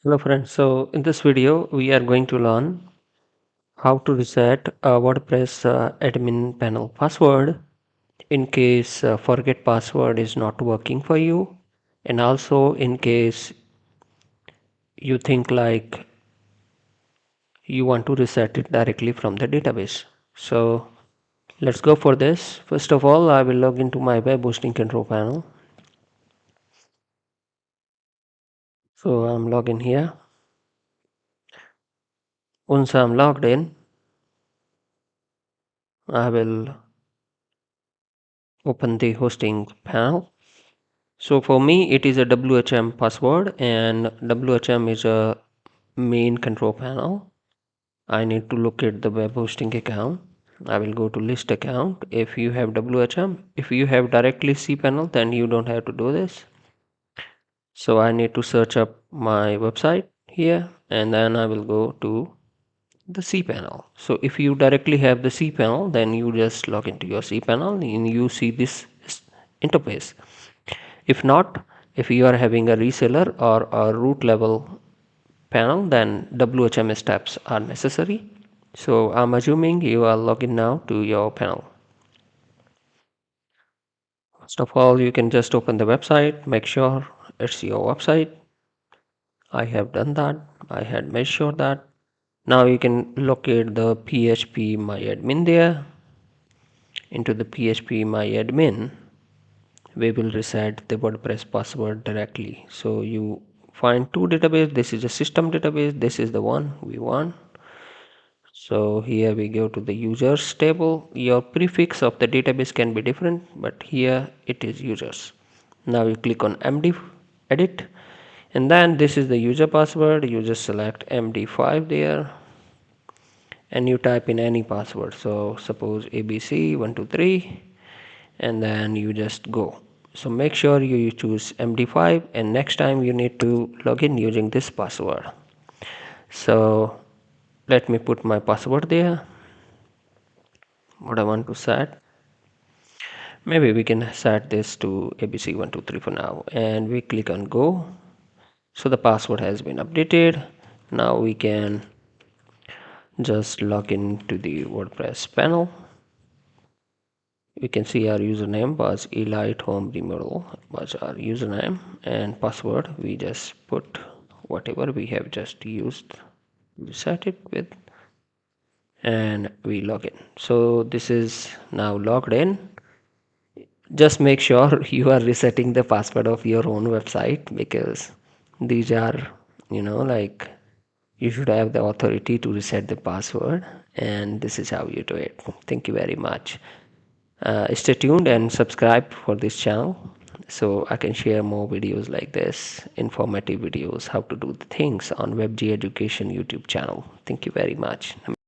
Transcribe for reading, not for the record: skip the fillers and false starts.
Hello friends, so in this video we are going to learn how to reset a WordPress admin panel password in case forget password is not working for you, and also in case you think like you want to reset it directly from the database. So let's go for this. First of all, I will log into my web hosting control panel. So I'm logged in here. Once I'm logged in, I will open the hosting panel. So for me, it is a WHM password, and WHM is a main control panel. I need to locate the web hosting account. I will go to list account. If you have WHM, if you have directly cPanel, then you don't have to do this. So I need to search up my website here, and then I will go to the cPanel. So if you directly have the cPanel, then you just log into your cPanel and you see this interface. If not, if you are having a reseller or a root level panel, then WHM steps are necessary. So I'm assuming you are logged in now to your panel. First of all, you can just open the website, make sure it's your website. I have done that. I had made sure that. Now you can locate the phpmyadmin there. Into the phpmyadmin, we will reset the WordPress password directly. So you find two databases. This is a system database. This is the one we want. So here we go to the users table. Your prefix of the database can be different, but here it is users. Now you click on MD edit, and then this is the user password. You just select MD5 there, and you type in any password. So suppose ABC123, and then you just go. So make sure you choose MD5, and next time you need to log in using this password. So let me put my password there, what I want to set. Maybe we can set this to ABC123 for now, and we click on go. So the password has been updated. Now we can just log into the WordPress panel. We can see our username was elite home remodel was our username, and password we just put whatever we have just used, we set it with, and we log in. So this is now logged in. Just make sure you are resetting the password of your own website, because these are, like, you should have the authority to reset the password, and this is how you do it. Thank you very much. Stay tuned and subscribe for this channel so I can share more videos like this, informative videos, how to do the things on Webji.Education YouTube channel. Thank you very much.